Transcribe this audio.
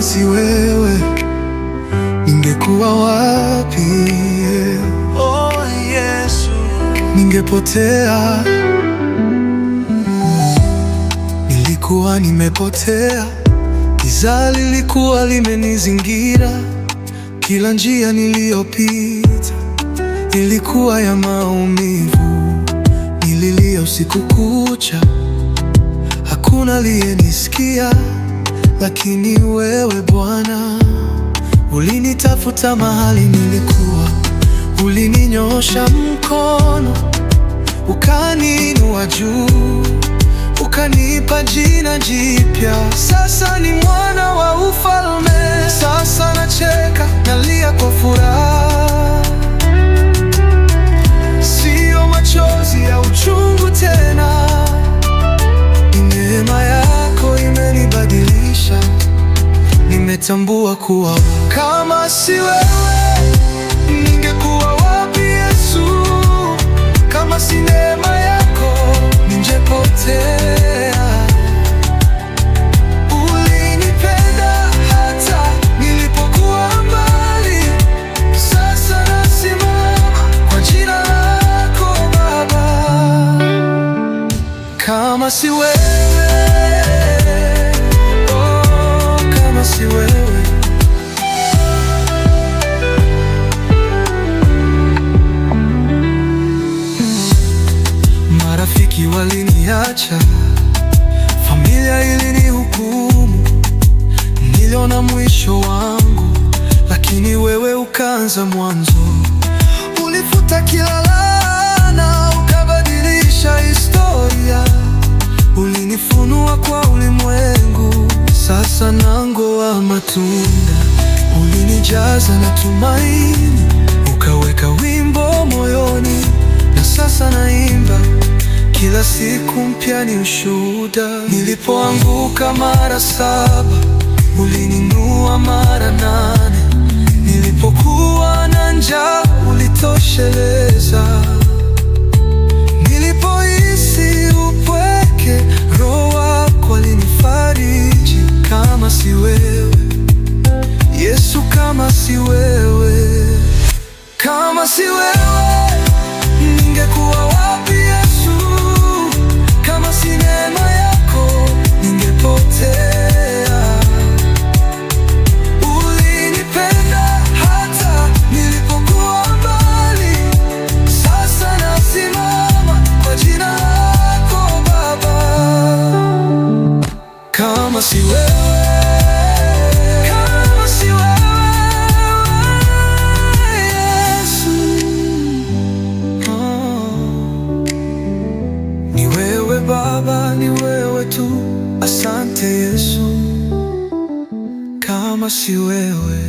si wewe ningekuwa wapi? Oh Yesu, ningepotea. Nilikuwa nimepotea, giza lilikuwa limenizingira. Kila njia niliyopita ilikuwa ya maumivu. Nililia usiku kucha, hakuna aliyenisikia. Lakini wewe Bwana ulinitafuta mahali nilikuwa, ulininyosha mkono, ukaniinua juu, ukanipa jina jipya. Sasa ni mwana wa ufalme. Sasa nacheka, nalia kwa furaha, sio machozi ya uchungu tena. Ni neema yako imenibadilisha. Nimetambua kuwa kama si wewe ningekuwa wapi Yesu? Kama si neema yako ningepotea. Ulinipenda hata nilipokuwa mbali. Sasa nasimama kwa jina lako Baba. Kama si wewe, si wewe, marafiki waliniacha, familia ilinihukumu, niliona mwisho wangu, lakini wewe ukaanza mwanzo. Ulifuta kila laana, ukabadilisha historia, ulinifunua kwa ulimwengu. Sasa nangoa matunda, ulinijaza na tumaini, ukaweka wimbo moyoni, na sasa naimba. Kila siku mpya ni ushuhuda. Nilipoanguka mara 7, ulininua mara 8. Nilipokuwa na njaa, ulitosheleza. Nilipohisi upweke, Roho wako alinifariji. Kama si wewe Yesu, kama si wewe, kama si wewe ningekuwa wapi Yesu? Kama si neema yako ningepotea. Ulinipenda hata nilipokuwa mbali. Sasa nasimama kwa jina lako Baba. Kama si wewe, kama si wewe Yesu, ni wewe Baba, ni wewe tu. Asante Yesu, kama si wewe